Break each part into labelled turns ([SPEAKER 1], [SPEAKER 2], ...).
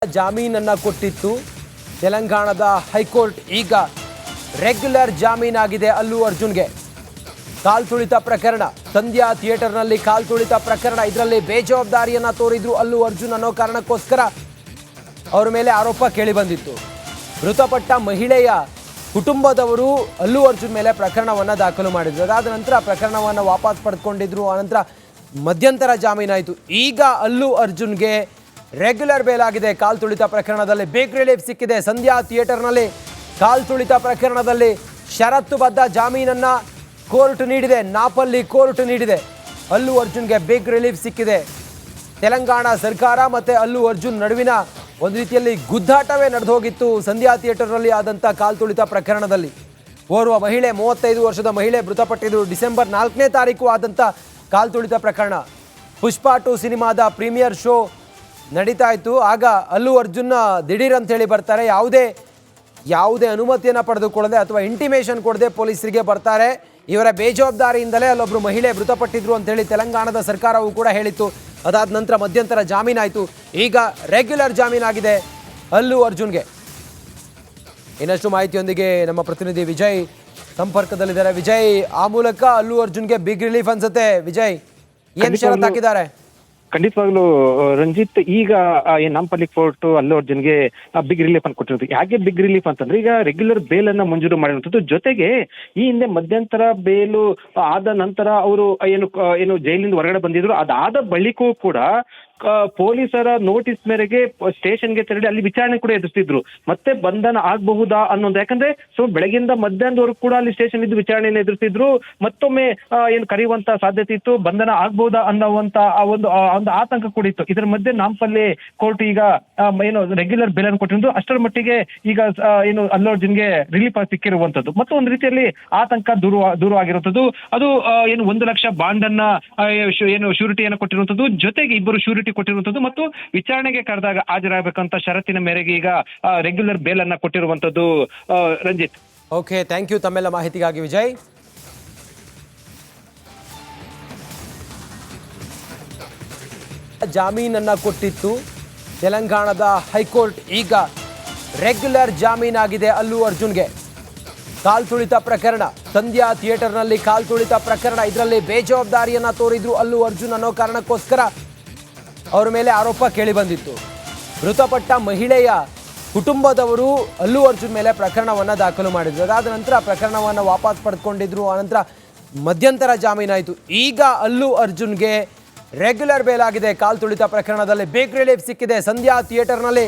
[SPEAKER 1] ಜಾಮೀನನ್ನ ಕೊಟ್ಟಿತ್ತು ತೆಲಂಗಾಣದ ಹೈಕೋರ್ಟ್. ಈಗ ರೆಗ್ಯುಲರ್ ಜಾಮೀನಾಗಿದೆ ಅಲ್ಲು ಅರ್ಜುನ್ಗೆ. ಕಾಲ್ತುಳಿತ ಪ್ರಕರಣ, ಸಂಧ್ಯಾ ಥಿಯೇಟರ್ನಲ್ಲಿ ಕಾಲ್ತುಳಿತ ಪ್ರಕರಣ, ಇದರಲ್ಲಿ ಬೇಜವಾಬ್ದಾರಿಯನ್ನ ತೋರಿದ್ರು ಅಲ್ಲು ಅರ್ಜುನ್ ಅನ್ನೋ ಕಾರಣಕ್ಕೋಸ್ಕರ ಅವರ ಮೇಲೆ ಆರೋಪ ಕೇಳಿ ಬಂದಿತ್ತು. ಮೃತಪಟ್ಟ ಮಹಿಳೆಯ ಕುಟುಂಬದವರು ಅಲ್ಲು ಅರ್ಜುನ್ ಮೇಲೆ ಪ್ರಕರಣವನ್ನು ದಾಖಲು ಮಾಡಿದ್ರು. ಅದಾದ ನಂತರ ಪ್ರಕರಣವನ್ನು ವಾಪಸ್ ಪಡೆದುಕೊಂಡಿದ್ರು. ಆನಂತರ ಮಧ್ಯಂತರ ಜಾಮೀನಾಯಿತು. ಈಗ ಅಲ್ಲು ಅರ್ಜುನ್ಗೆ ರೆಗ್ಯುಲರ್ ಬೇಲ್ ಆಗಿದೆ. ಕಾಲ್ತುಳಿತ ಪ್ರಕರಣದಲ್ಲಿ ಬಿಗ್ ರಿಲೀಫ್ ಸಿಕ್ಕಿದೆ. ಸಂಧ್ಯಾ ಥಿಯೇಟರ್ನಲ್ಲಿ ಕಾಲ್ತುಳಿತ ಪ್ರಕರಣದಲ್ಲಿ ಷರತ್ತುಬದ್ಧ ಜಾಮೀನನ್ನ ಕೋರ್ಟ್ ನೀಡಿದೆ. ನಾಪಲ್ಲಿ ಕೋರ್ಟ್ ನೀಡಿದೆ. ಅಲ್ಲು ಅರ್ಜುನ್ಗೆ ಬಿಗ್ ರಿಲೀಫ್ ಸಿಕ್ಕಿದೆ. ತೆಲಂಗಾಣ ಸರ್ಕಾರ ಮತ್ತು ಅಲ್ಲು ಅರ್ಜುನ್ ನಡುವಿನ ಒಂದು ರೀತಿಯಲ್ಲಿ ಗುದ್ದಾಟವೇ ನಡೆದು ಹೋಗಿತ್ತು ಸಂಧ್ಯಾ ಥಿಯೇಟರ್ನಲ್ಲಿ ಆದಂಥ ಕಾಲ್ತುಳಿತ ಪ್ರಕರಣದಲ್ಲಿ. ಓರ್ವ ಮಹಿಳೆ, 35 ವರ್ಷದ ಮಹಿಳೆ ಮೃತಪಟ್ಟಿದ್ದು. ಡಿಸೆಂಬರ್ 4ನೇ ತಾರೀಕು ಆದಂಥ ಕಾಲ್ತುಳಿತ ಪ್ರಕರಣ. ಪುಷ್ಪ 2 ಸಿನಿಮಾದ ಪ್ರೀಮಿಯರ್ ಶೋ ನಡೀತಾ ಇತ್ತು. ಆಗ ಅಲ್ಲು ಅರ್ಜುನ್ ದಿಢೀರ್ ಅಂತ ಹೇಳಿ ಬರ್ತಾರೆ. ಯಾವುದೇ ಅನುಮತಿಯನ್ನು ಪಡೆದುಕೊಳ್ಳದೆ ಅಥವಾ ಇಂಟಿಮೇಷನ್ ಕೊಡದೆ ಪೊಲೀಸರಿಗೆ ಬರ್ತಾರೆ. ಇವರ ಬೇಜವಾಬ್ದಾರಿಯಿಂದಲೇ ಅಲ್ಲೊಬ್ಬರು ಮಹಿಳೆ ಮೃತಪಟ್ಟಿದ್ರು ಅಂತೇಳಿ ತೆಲಂಗಾಣದ ಸರ್ಕಾರವು ಕೂಡ ಹೇಳಿತ್ತು. ಅದಾದ ನಂತರ ಮಧ್ಯಂತರ ಜಾಮೀನಾಯಿತು. ಈಗ ರೆಗ್ಯುಲರ್ ಜಾಮೀನಾಗಿದೆ ಅಲ್ಲು ಅರ್ಜುನ್ಗೆ. ಇನ್ನಷ್ಟು ಮಾಹಿತಿಯೊಂದಿಗೆ ನಮ್ಮ ಪ್ರತಿನಿಧಿ ವಿಜಯ್ ಸಂಪರ್ಕದಲ್ಲಿದ್ದಾರೆ. ವಿಜಯ್, ಆ ಮೂಲಕ ಅಲ್ಲು ಅರ್ಜುನ್ಗೆ ಬಿಗ್ ರಿಲೀಫ್ ಅನ್ಸುತ್ತೆ. ವಿಜಯ್, ಏನು ಷರತ್ತು ಹಾಕಿದ್ದಾರೆ?
[SPEAKER 2] ಖಂಡಿತವಾಗ್ಲೂ ರಂಜಿತ್, ಈಗ ನಾಂಪಲ್ಲಿ ಕೋರ್ಟ್ ಅಲ್ಲು ಅರ್ಜುನ್ಗೆ ಬಿಗ್ ರಿಲೀಫ್ ಅನ್ನು ಕೊಟ್ಟಿರೋದು. ಯಾಕೆ ಬಿಗ್ ರಿಲೀಫ್ ಅಂತಂದ್ರೆ, ಈಗ ರೆಗ್ಯುಲರ್ ಬೇಲ್ ಅನ್ನ ಮಂಜೂರು ಮಾಡಿರುವಂತದ್ದು. ಜೊತೆಗೆ ಈ ಹಿಂದೆ ಮಧ್ಯಂತರ ಬೇಲು ಆದ ನಂತರ ಅವರು ಏನು ಜೈಲಿಂದ ಹೊರಗಡೆ ಬಂದಿದ್ರು. ಅದಾದ ಬಳಿಕವೂ ಕೂಡ ಪೊಲೀಸರ ನೋಟಿಸ್ ಮೇರೆಗೆ ಸ್ಟೇಷನ್ಗೆ ತೆರಳಿ ಅಲ್ಲಿ ವಿಚಾರಣೆ ಕೂಡ ಎದುರಿಸಿದ್ರು. ಮತ್ತೆ ಬಂಧನ ಆಗಬಹುದಾ ಅನ್ನೋದು, ಯಾಕಂದ್ರೆ ಬೆಳಗಿಂದ ಮಧ್ಯಾಹ್ನದವರೆಗೂ ಕೂಡ ಅಲ್ಲಿ ಸ್ಟೇಷನ್ ಇದ್ದು ವಿಚಾರಣೆಯನ್ನು ಎದುರಿಸಿದ್ರು. ಮತ್ತೊಮ್ಮೆ ಏನು ಕರೆಯುವಂತ ಸಾಧ್ಯತೆ ಇತ್ತು, ಬಂಧನ ಆಗಬಹುದಾ ಅನ್ನುವಂತ ಒಂದು ಆತಂಕ ಕೂಡ ಇತ್ತು. ಇದರ ಮಧ್ಯೆ ನಾಂಪಲ್ಲಿ ಕೋರ್ಟ್ ಈಗ ಏನು ರೆಗ್ಯುಲರ್ ಬೇಲ್ ಅನ್ನು ಕೊಟ್ಟಿರೋದು. ಅಷ್ಟರ ಮಟ್ಟಿಗೆ ಈಗ ಏನು ಅಲ್ಲು ಅರ್ಜುನ್ಗೆ ರಿಲೀಫ್ ಸಿಕ್ಕಿರುವಂತದ್ದು ಮತ್ತು ಒಂದು ರೀತಿಯಲ್ಲಿ ಆತಂಕ ದೂರ ಆಗಿರುವಂತದ್ದು. ಅದು ಏನು 1 ಲಕ್ಷ ಬಾಂಡ್ ಅನ್ನ ಏನು ಶ್ಯೂರಿಟಿಯನ್ನು ಕೊಟ್ಟಿರುವಂತದ್ದು. ಜೊತೆಗೆ ಇಬ್ಬರು ಶ್ಯೂರಿಟಿ ಕೊಟ್ಟಿರುವಂತದ್ದು ಮತ್ತು ವಿಚಾರಣೆಗೆ ಕರೆದಾಗ ಹಾಜರಾಗಬೇಕಂತ ಷರತ್ತಿನ ಮೇರೆಗೆ ಈಗ ರೆಗ್ಯುಲರ್ ಬೇಲ್ ಅನ್ನ ಕೊಟ್ಟಿರುವಂತದ್ದು. ರಂಜಿತ್,
[SPEAKER 1] ಓಕೆ, ಥ್ಯಾಂಕ್ ಯು ತಮ್ಮೆಲ್ಲ ಮಾಹಿತಿಗಾಗಿ ವಿಜಯ್. ಜಾಮೀನನ್ನ ಕೊಟ್ಟಿತ್ತು ತೆಲಂಗಾಣದ ಹೈಕೋರ್ಟ್. ಈಗ ರೆಗ್ಯುಲರ್ ಜಾಮೀನಾಗಿದೆ ಅಲ್ಲು ಅರ್ಜುನ್ಗೆ. ಕಾಲ್ತುಳಿತ ಪ್ರಕರಣ, ಸಂಧ್ಯಾ ಥಿಯೇಟರ್ನಲ್ಲಿ ಕಾಲ್ತುಳಿತ ಪ್ರಕರಣ, ಇದರಲ್ಲಿ ಬೇಜವಾಬ್ದಾರಿಯನ್ನ ತೋರಿದ್ರು ಅಲ್ಲು ಅರ್ಜುನ್ ಅನ್ನೋ ಕಾರಣಕ್ಕೋಸ್ಕರ ಅವರ ಮೇಲೆ ಆರೋಪ ಕೇಳಿ ಬಂದಿತ್ತು. ಮೃತಪಟ್ಟ ಮಹಿಳೆಯ ಕುಟುಂಬದವರು ಅಲ್ಲು ಅರ್ಜುನ್ ಮೇಲೆ ಪ್ರಕರಣವನ್ನು ದಾಖಲು ಮಾಡಿದ್ರು. ಅದಾದ ನಂತರ ಪ್ರಕರಣವನ್ನು ವಾಪಸ್ ಪಡೆದುಕೊಂಡಿದ್ರು. ಆನಂತರ ಮಧ್ಯಂತರ ಜಾಮೀನಾಯಿತು. ಈಗ ಅಲ್ಲು ಅರ್ಜುನ್ಗೆ ರೆಗ್ಯುಲರ್ ಬೇಲ್ ಆಗಿದೆ. ಕಾಲ್ತುಳಿತ ಪ್ರಕರಣದಲ್ಲಿ ಬಿಗ್ ರಿಲೀಫ್ ಸಿಕ್ಕಿದೆ. ಸಂಧ್ಯಾ ಥಿಯೇಟರ್ನಲ್ಲಿ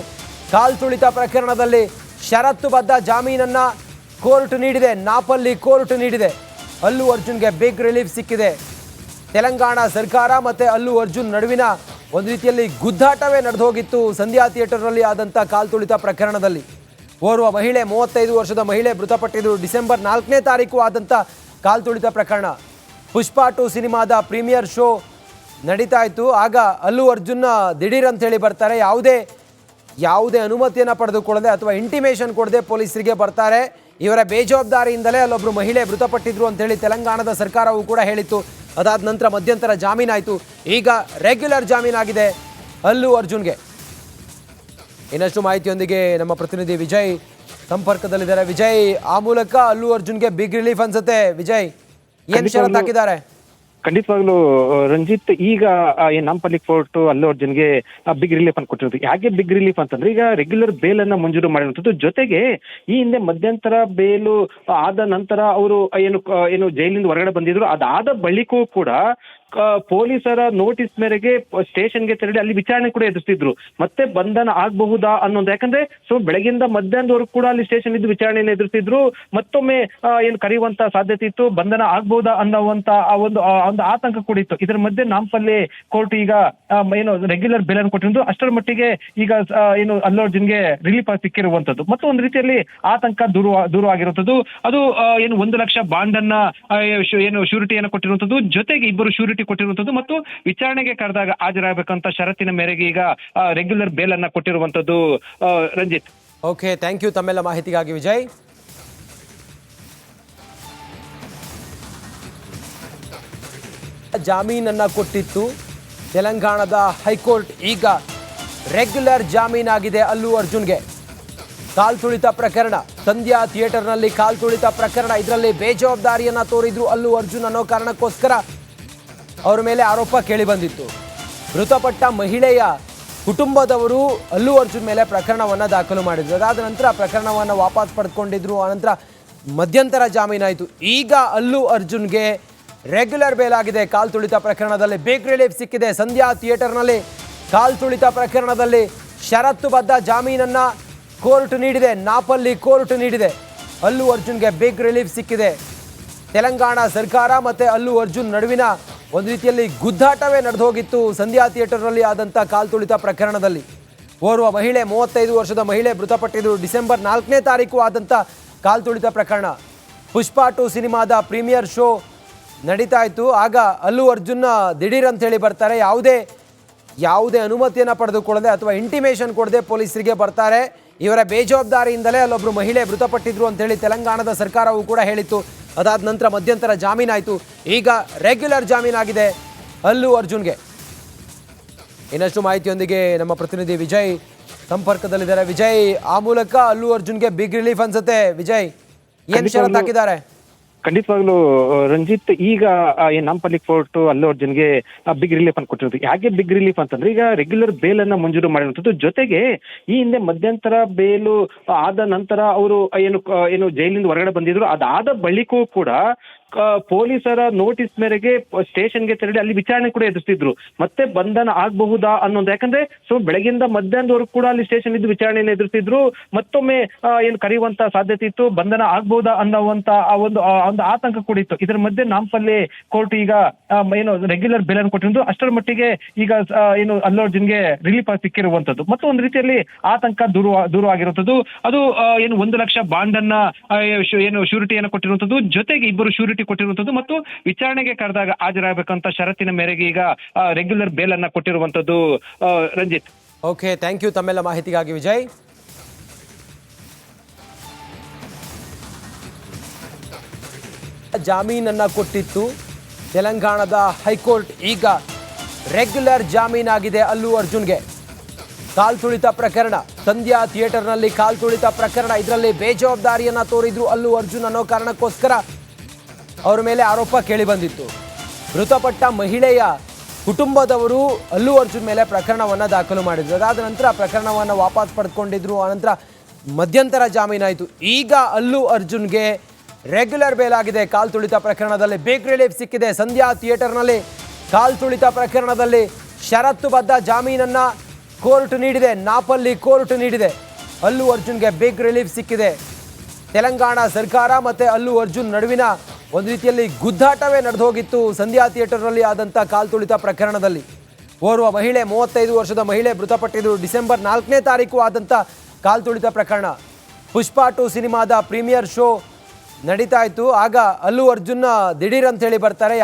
[SPEAKER 1] ಕಾಲ್ತುಳಿತ ಪ್ರಕರಣದಲ್ಲಿ ಷರತ್ತುಬದ್ಧ ಜಾಮೀನನ್ನ ಕೋರ್ಟ್ ನೀಡಿದೆ. ನಾಪಲ್ಲಿ ಕೋರ್ಟ್ ನೀಡಿದೆ. ಅಲ್ಲು ಅರ್ಜುನ್ಗೆ ಬಿಗ್ ರಿಲೀಫ್ ಸಿಕ್ಕಿದೆ. ತೆಲಂಗಾಣ ಸರ್ಕಾರ ಮತ್ತು ಅಲ್ಲು ಅರ್ಜುನ್ ನಡುವಿನ ಒಂದು ರೀತಿಯಲ್ಲಿ ಗುದ್ದಾಟವೇ ನಡೆದು ಹೋಗಿತ್ತು ಸಂಧ್ಯಾ ಥಿಯೇಟರ್ನಲ್ಲಿ ಆದಂಥ ಕಾಲ್ತುಳಿತ ಪ್ರಕರಣದಲ್ಲಿ. ಓರ್ವ ಮಹಿಳೆ, 35 ವರ್ಷದ ಮಹಿಳೆ ಮೃತಪಟ್ಟಿದ್ದು. ಡಿಸೆಂಬರ್ 4ನೇ ತಾರೀಕು ಆದಂಥ ಕಾಲ್ತುಳಿತ ಪ್ರಕರಣ. ಪುಷ್ಪ 2 ಸಿನಿಮಾದ ಪ್ರೀಮಿಯರ್ ಶೋ ನಡೀತಾ ಇತ್ತು. ಆಗ ಅಲ್ಲು ಅರ್ಜುನ್ ದಿಢೀರ್ ಅಂತ ಹೇಳಿ ಬರ್ತಾರೆ. ಯಾವುದೇ ಅನುಮತಿಯನ್ನು ಪಡೆದುಕೊಳ್ಳದೆ ಅಥವಾ ಇಂಟಿಮೇಷನ್ ಕೊಡದೆ ಪೊಲೀಸರಿಗೆ ಬರ್ತಾರೆ. ಇವರ ಬೇಜವಾಬ್ದಾರಿಯಿಂದಲೇ ಅಲ್ಲೊಬ್ಬರು ಮಹಿಳೆ ಮೃತಪಟ್ಟಿದ್ರು ಅಂತೇಳಿ ತೆಲಂಗಾಣದ ಸರ್ಕಾರವು ಕೂಡ ಹೇಳಿತ್ತು. ಅದಾದ ನಂತರ ಮಧ್ಯಂತರ ಜಾಮೀನಾಯಿತು. ಈಗ ರೆಗ್ಯುಲರ್ ಜಾಮೀನಾಗಿದೆ ಅಲ್ಲು ಅರ್ಜುನ್ಗೆ. ಇನ್ನಷ್ಟು ಮಾಹಿತಿಯೊಂದಿಗೆ ನಮ್ಮ ಪ್ರತಿನಿಧಿ ವಿಜಯ್ ಸಂಪರ್ಕದಲ್ಲಿದ್ದಾರೆ. ವಿಜಯ್, ಆ ಮೂಲಕ ಅಲ್ಲು ಅರ್ಜುನ್ಗೆ ಬಿಗ್ ರಿಲೀಫ್ ಅನ್ಸುತ್ತೆ. ವಿಜಯ್, ಏನು ಷರತ್ತು ಹಾಕಿದ್ದಾರೆ?
[SPEAKER 2] ಖಂಡಿತವಾಗ್ಲೂ ರಂಜಿತ್, ಈಗ ನಾಂಪಲ್ಲಿ ಕೋರ್ಟ್ ಅಲ್ಲು ಅರ್ಜುನ್ಗೆ ಬಿಗ್ ರಿಲೀಫ್ ಅನ್ನು ಕೊಟ್ಟಿರೋದು. ಯಾಕೆ ಬಿಗ್ ರಿಲೀಫ್ ಅಂತಂದ್ರೆ, ಈಗ ರೆಗ್ಯುಲರ್ ಬೇಲ್ ಅನ್ನ ಮಂಜೂರು ಮಾಡಿರುವಂತದ್ದು. ಜೊತೆಗೆ ಈ ಹಿಂದೆ ಮಧ್ಯಂತರ ಬೇಲು ಆದ ನಂತರ ಅವರು ಏನು ಜೈಲಿಂದ ಹೊರಗಡೆ ಬಂದಿದ್ರು. ಅದಾದ ಬಳಿಕವೂ ಕೂಡ ಪೊಲೀಸರ ನೋಟಿಸ್ ಮೇರೆಗೆ ಸ್ಟೇಷನ್ಗೆ ತೆರಳಿ ಅಲ್ಲಿ ವಿಚಾರಣೆ ಕೂಡ ಎದುರಿಸಿದ್ರು. ಮತ್ತೆ ಬಂಧನ ಆಗಬಹುದಾ ಅನ್ನೋದು, ಯಾಕಂದ್ರೆ ಬೆಳಗಿಂದ ಮಧ್ಯಾಹ್ನದವರೆಗೂ ಕೂಡ ಅಲ್ಲಿ ಸ್ಟೇಷನ್ ಇದ್ದು ವಿಚಾರಣೆಯನ್ನು ಎದುರಿಸಿದ್ರು. ಮತ್ತೊಮ್ಮೆ ಏನು ಕರೆಯುವಂತ ಸಾಧ್ಯತೆ ಇತ್ತು, ಬಂಧನ ಆಗಬಹುದಾ ಅನ್ನುವಂತ ಒಂದು ಆತಂಕ ಕೂಡ ಇತ್ತು. ಇದರ ಮಧ್ಯೆ ನಾಂಪಲ್ಲಿ ಕೋರ್ಟ್ ಈಗ ಏನು ರೆಗ್ಯುಲರ್ ಬೇಲ್ ಅನ್ನು ಕೊಟ್ಟಿರೋದು. ಅಷ್ಟರ ಮಟ್ಟಿಗೆ ಈಗ ಏನು ಅಲ್ಲು ಅರ್ಜುನ್ಗೆ ರಿಲೀಫ್ ಸಿಕ್ಕಿರುವಂತದ್ದು ಮತ್ತು ಒಂದು ರೀತಿಯಲ್ಲಿ ಆತಂಕ ದೂರ ಆಗಿರುವಂತದ್ದು. ಅದು ಏನು 1 ಲಕ್ಷ ಬಾಂಡ್ ಅನ್ನ ಏನು ಶ್ಯೂರಿಟಿಯನ್ನು ಕೊಟ್ಟಿರುವಂತದ್ದು. ಜೊತೆಗೆ ಇಬ್ಬರು ಶ್ಯೂರಿಟಿ ಕೊಟ್ಟಿರುವಂತದ್ದು ಮತ್ತು ವಿಚಾರಣೆಗೆ ಕರೆದಾಗ ಹಾಜರಾಗಬೇಕಂತ ಷರತ್ತಿನ ಮೇರೆಗೆ ಈಗ ರೆಗ್ಯುಲರ್ ಬೇಲ್ ಅನ್ನ ಕೊಟ್ಟಿರುವಂತದ್ದು. ರಂಜಿತ್,
[SPEAKER 1] ಓಕೆ, ಥ್ಯಾಂಕ್ ಯು ತಮ್ಮೆಲ್ಲ ಮಾಹಿತಿಗಾಗಿ ವಿಜಯ್. ಜಾಮೀನನ್ನ ಕೊಟ್ಟಿತ್ತು ತೆಲಂಗಾಣದ ಹೈಕೋರ್ಟ್. ಈಗ ರೆಗ್ಯುಲರ್ ಜಾಮೀನಾಗಿದೆ ಅಲ್ಲು ಅರ್ಜುನ್ಗೆ. ಕಾಲ್ ತುಳಿತ ಪ್ರಕರಣ, ಸಂಧ್ಯಾ ಥಿಯೇಟರ್ನಲ್ಲಿ ಕಾಲ್ ತುಳಿತ ಪ್ರಕರಣ, ಇದರಲ್ಲಿ ಬೇಜವಾಬ್ದಾರಿಯನ್ನ ತೋರಿದ್ರು ಅಲ್ಲು ಅರ್ಜುನ್ ಅನ್ನೋ ಕಾರಣಕ್ಕೋಸ್ಕರ ಅವರ ಮೇಲೆ ಆರೋಪ ಕೇಳಿ ಬಂದಿತ್ತು. ಮೃತಪಟ್ಟ ಮಹಿಳೆಯ ಕುಟುಂಬದವರು ಅಲ್ಲು ಅರ್ಜುನ್ ಮೇಲೆ ಪ್ರಕರಣವನ್ನು ದಾಖಲು ಮಾಡಿದ್ರು. ಅದಾದ ನಂತರ ಪ್ರಕರಣವನ್ನು ವಾಪಸ್ ಪಡೆದುಕೊಂಡಿದ್ರು. ಆನಂತರ ಮಧ್ಯಂತರ ಜಾಮೀನಾಯಿತು. ಈಗ ಅಲ್ಲು ಅರ್ಜುನ್ಗೆ ರೆಗ್ಯುಲರ್ ಬೇಲ್ ಆಗಿದೆ. ಕಾಲ್ ತುಳಿತ ಪ್ರಕರಣದಲ್ಲಿ ಬಿಗ್ ರಿಲೀಫ್ ಸಿಕ್ಕಿದೆ. ಸಂಧ್ಯಾ ಥಿಯೇಟರ್ನಲ್ಲಿ ಕಾಲ್ ತುಳಿತ ಪ್ರಕರಣದಲ್ಲಿ ಷರತ್ತುಬದ್ಧ ಜಾಮೀನನ್ನ ಕೋರ್ಟ್ ನೀಡಿದೆ. ನಾಪಲ್ಲಿ ಕೋರ್ಟ್ ನೀಡಿದೆ. ಅಲ್ಲು ಅರ್ಜುನ್ಗೆ ಬಿಗ್ ರಿಲೀಫ್ ಸಿಕ್ಕಿದೆ. ತೆಲಂಗಾಣ ಸರ್ಕಾರ ಮತ್ತು ಅಲ್ಲು ಅರ್ಜುನ್ ನಡುವಿನ ಒಂದು ರೀತಿಯಲ್ಲಿ ಗುದ್ದಾಟವೇ ನಡೆದು ಹೋಗಿತ್ತು ಸಂಧ್ಯಾ ಥಿಯೇಟರ್ನಲ್ಲಿ ಆದಂಥ ಕಾಲ್ ತುಳಿತ ಪ್ರಕರಣದಲ್ಲಿ. ಓರ್ವ ಮಹಿಳೆ, 35 ವರ್ಷದ ಮಹಿಳೆ ಮೃತಪಟ್ಟಿದ್ದು. ಡಿಸೆಂಬರ್ 4ನೇ ತಾರೀಕು ಆದಂಥ ಕಾಲ್ ತುಳಿತ ಪ್ರಕರಣ. ಪುಷ್ಪ 2 ಸಿನಿಮಾದ ಪ್ರೀಮಿಯರ್ ಶೋ ನಡೀತಾ ಇತ್ತು. ಆಗ ಅಲ್ಲು ಅರ್ಜುನ್ ದಿಢೀರ್ ಅಂತ ಹೇಳಿ ಬರ್ತಾರೆ. ಯಾವುದೇ ಅನುಮತಿಯನ್ನು ಪಡೆದುಕೊಳ್ಳದೆ ಅಥವಾ ಇಂಟಿಮೇಷನ್ ಕೊಡದೆ ಪೊಲೀಸರಿಗೆ ಬರ್ತಾರೆ. ಇವರ ಬೇಜವಾಬ್ದಾರಿಯಿಂದಲೇ ಅಲ್ಲೊಬ್ಬರು ಮಹಿಳೆ ಮೃತಪಟ್ಟಿದ್ರು ಅಂತೇಳಿ ತೆಲಂಗಾಣದ ಸರ್ಕಾರವು ಕೂಡ ಹೇಳಿತ್ತು. ಅದಾದ ನಂತರ ಮಧ್ಯಂತರ ಜಾಮೀನಾಯಿತು. ಈಗ ರೆಗ್ಯುಲರ್ ಜಾಮೀನಾಗಿದೆ ಅಲ್ಲು ಅರ್ಜುನ್ಗೆ. ಇನ್ನಷ್ಟು ಮಾಹಿತಿಯೊಂದಿಗೆ ನಮ್ಮ ಪ್ರತಿನಿಧಿ ವಿಜಯ್ ಸಂಪರ್ಕದಲ್ಲಿದ್ದಾರೆ. ವಿಜಯ್, ಆ ಮೂಲಕ ಅಲ್ಲು ಅರ್ಜುನ್ಗೆ ಬಿಗ್ ರಿಲೀಫ್ ಅನ್ಸುತ್ತೆ. ವಿಜಯ್, ಏನ್ ಷರತ್ತು ಹಾಕಿದ್ದಾರೆ?
[SPEAKER 2] ಖಂಡಿತವಾಗ್ಲೂ ರಂಜಿತ್, ಈಗ ಏನ್ ನಾಂಪಲ್ಲಿ ಕೋರ್ಟ್ ಅಲ್ಲು ಅರ್ಜುನ್ಗೆ ಬಿಗ್ ರಿಲೀಫ್ ಅನ್ನು ಕೊಟ್ಟಿರೋದು. ಯಾಕೆ ಬಿಗ್ ರಿಲೀಫ್ ಅಂತಂದ್ರೆ, ಈಗ ರೆಗ್ಯುಲರ್ ಬೇಲ್ ಅನ್ನ ಮಂಜೂರು ಮಾಡಿರುವಂತದ್ದು. ಜೊತೆಗೆ ಈ ಹಿಂದೆ ಮಧ್ಯಂತರ ಬೇಲು ಆದ ನಂತರ ಅವರು ಏನು ಜೈಲಿಂದ ಹೊರಗಡೆ ಬಂದಿದ್ರು. ಅದಾದ ಬಳಿಕವೂ ಕೂಡ ಪೊಲೀಸರ ನೋಟಿಸ್ ಮೇರೆಗೆ ಸ್ಟೇಷನ್ಗೆ ತೆರಳಿ ಅಲ್ಲಿ ವಿಚಾರಣೆ ಕೂಡ ಎದುರಿಸಿದ್ರು. ಮತ್ತೆ ಬಂಧನ ಆಗಬಹುದಾ ಅನ್ನೋದು, ಯಾಕಂದ್ರೆ ಬೆಳಗಿಂದ ಮಧ್ಯಾಹ್ನದವರೆಗೂ ಕೂಡ ಅಲ್ಲಿ ಸ್ಟೇಷನ್ ಇದ್ದು ವಿಚಾರಣೆಯನ್ನು ಎದುರಿಸಿದ್ರು. ಮತ್ತೊಮ್ಮೆ ಏನು ಕರೆಯುವಂತ ಸಾಧ್ಯತೆ ಇತ್ತು, ಬಂಧನ ಆಗಬಹುದಾ ಅನ್ನುವಂತ ಒಂದು ಆತಂಕ ಕೂಡ ಇತ್ತು. ಇದರ ಮಧ್ಯೆ ನಾಂಪಲ್ಲಿ ಕೋರ್ಟ್ ಈಗ ಏನು ರೆಗ್ಯುಲರ್ ಬೇಲ್ ಅನ್ನು ಕೊಟ್ಟಿರೋದು. ಅಷ್ಟರ ಮಟ್ಟಿಗೆ ಈಗ ಏನು ಅಲ್ಲು ಅರ್ಜುನ್ಗೆ ರಿಲೀಫ್ ಸಿಕ್ಕಿರುವಂತದ್ದು ಮತ್ತು ಒಂದು ರೀತಿಯಲ್ಲಿ ಆತಂಕ ದೂರ ಆಗಿರುವಂತದ್ದು. ಅದು ಏನು 1 ಲಕ್ಷ ಬಾಂಡ್ ಅನ್ನ ಏನು ಶ್ಯೂರಿಟಿಯನ್ನು ಕೊಟ್ಟಿರುವಂತದ್ದು. ಜೊತೆಗೆ ಇಬ್ಬರು ಶ್ಯೂರಿಟಿ ಕೊಟ್ಟಿರುವಂತದ್ದು ಮತ್ತು ವಿಚಾರಣೆಗೆ ಕರೆದಾಗ ಹಾಜರಾಗಬೇಕಂತ ಷರತ್ತಿನ ಮೇರೆಗೆ ಈಗ ರೆಗ್ಯುಲರ್ ಬೇಲ್ ಅನ್ನ ಕೊಟ್ಟಿರುವಂತದ್ದು. ರಂಜಿತ್,
[SPEAKER 1] ಓಕೆ, ಥ್ಯಾಂಕ್ ಯು ತಮ್ಮೆಲ್ಲ ಮಾಹಿತಿಗಾಗಿ ವಿಜಯ್. ಜಾಮೀನನ್ನ ಕೊಟ್ಟಿತ್ತು ತೆಲಂಗಾಣದ ಹೈಕೋರ್ಟ್. ಈಗ ರೆಗ್ಯುಲರ್ ಜಾಮೀನಾಗಿದೆ ಅಲ್ಲು ಅರ್ಜುನ್ಗೆ. ಕಾಲ್ ತುಳಿತ ಪ್ರಕರಣ, ಸಂಧ್ಯಾ ಥಿಯೇಟರ್ನಲ್ಲಿ ಕಾಲ್ ತುಳಿತ ಪ್ರಕರಣ, ಇದರಲ್ಲಿ ಬೇಜವಾಬ್ದಾರಿಯನ್ನ ತೋರಿದ್ರು ಅಲ್ಲು ಅರ್ಜುನ್ ಅನ್ನೋ ಕಾರಣಕ್ಕೋಸ್ಕರ ಅವರ ಮೇಲೆ ಆರೋಪ ಕೇಳಿ ಬಂದಿತ್ತು. ಮೃತಪಟ್ಟ ಮಹಿಳೆಯ ಕುಟುಂಬದವರು ಅಲ್ಲು ಅರ್ಜುನ್ ಮೇಲೆ ಪ್ರಕರಣವನ್ನು ದಾಖಲು ಮಾಡಿದ್ರು. ಅದಾದ ನಂತರ ಪ್ರಕರಣವನ್ನು ವಾಪಸ್ ಪಡೆದುಕೊಂಡಿದ್ರು. ಆನಂತರ ಮಧ್ಯಂತರ ಜಾಮೀನಾಯಿತು. ಈಗ ಅಲ್ಲು ಅರ್ಜುನ್ಗೆ ರೆಗ್ಯುಲರ್ ಬೇಲ್ ಆಗಿದೆ. ಕಾಲ್ ತುಳಿತ ಪ್ರಕರಣದಲ್ಲಿ ಬಿಗ್ ರಿಲೀಫ್ ಸಿಕ್ಕಿದೆ. ಸಂಧ್ಯಾ ಥಿಯೇಟರ್ನಲ್ಲಿ ಕಾಲ್ ತುಳಿತ ಪ್ರಕರಣದಲ್ಲಿ ಷರತ್ತುಬದ್ಧ ಜಾಮೀನನ್ನ ಕೋರ್ಟ್ ನೀಡಿದೆ. ನಾಪಲ್ಲಿ ಕೋರ್ಟ್ ನೀಡಿದೆ. ಅಲ್ಲು ಅರ್ಜುನ್ಗೆ ಬಿಗ್ ರಿಲೀಫ್ ಸಿಕ್ಕಿದೆ. ತೆಲಂಗಾಣ ಸರ್ಕಾರ ಮತ್ತು ಅಲ್ಲು ಅರ್ಜುನ್ ನಡುವಿನ ಒಂದು ರೀತಿಯಲ್ಲಿ ಗುದ್ದಾಟವೇ ನಡೆದು ಹೋಗಿತ್ತು ಸಂಧ್ಯಾ ಥಿಯೇಟರ್ನಲ್ಲಿ ಆದಂಥ ಕಾಲ್ ತುಳಿತ ಪ್ರಕರಣದಲ್ಲಿ. ಓರ್ವ ಮಹಿಳೆ, 35 ವರ್ಷದ ಮಹಿಳೆ ಮೃತಪಟ್ಟಿದ್ದು. ಡಿಸೆಂಬರ್ 4ನೇ ತಾರೀಕು ಆದಂಥ ಕಾಲ್ ತುಳಿತ ಪ್ರಕರಣ. ಪುಷ್ಪ 2 ಸಿನಿಮಾದ ಪ್ರೀಮಿಯರ್ ಶೋ ನಡೀತಾ ಇತ್ತು. ಆಗ ಅಲ್ಲು ಅರ್ಜುನ್ ದಿಢೀರ್ ಅಂತ ಹೇಳಿ ಬರ್ತಾರೆ.